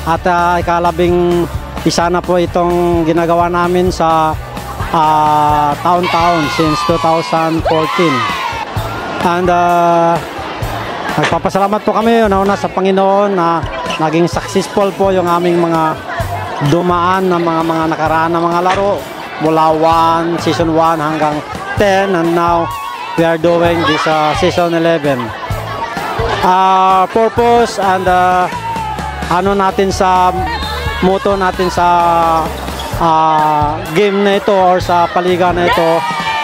At ikalabing isa na po itong ginagawa namin sa taon-taon since 2014. And nagpapasalamat po kami una sa Panginoon na naging successful po yung aming mga dumaan na mga nakaraan na mga laro mula season 1 hanggang 10, and now we are doing this season 11. Purpose and natin sa motto natin sa game na ito or sa paliga na ito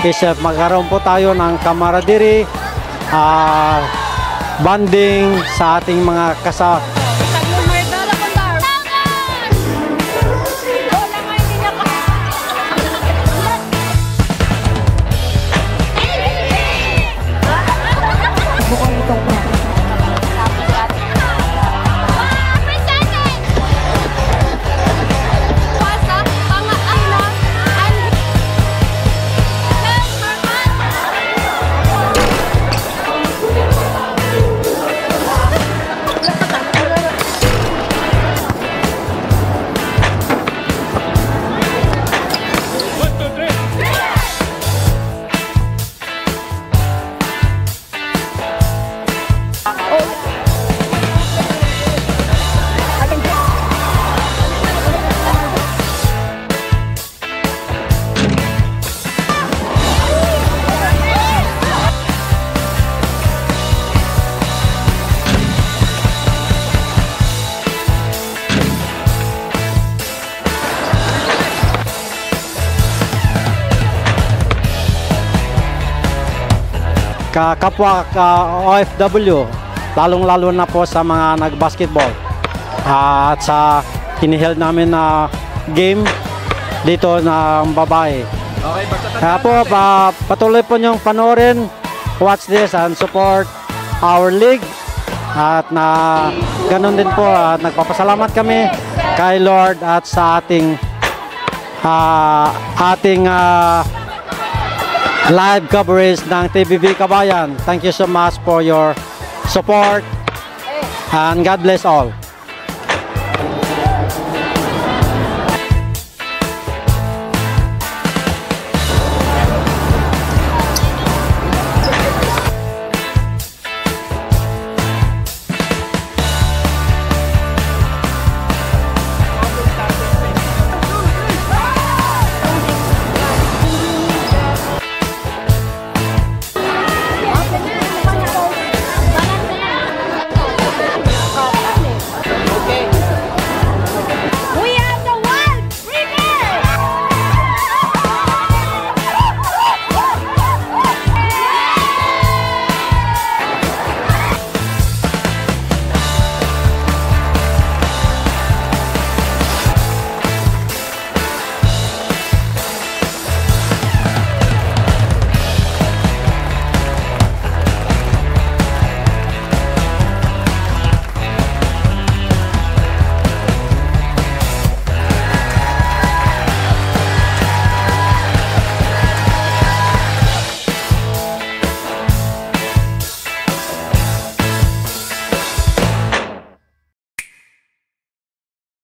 is magkaroon po tayo ng camaraderie, bonding sa ating mga kapwa OFW, lalong-lalo na po sa mga nag-basketball at sa hiniheld namin na game dito ng babae. Okay, kaya po patuloy po niyong panoorin, watch this and support our league. At ganun din po, nagpapasalamat kami kay Lord at sa ating live coverage ng TVV Kabayan. Thank you so much for your support and God bless all.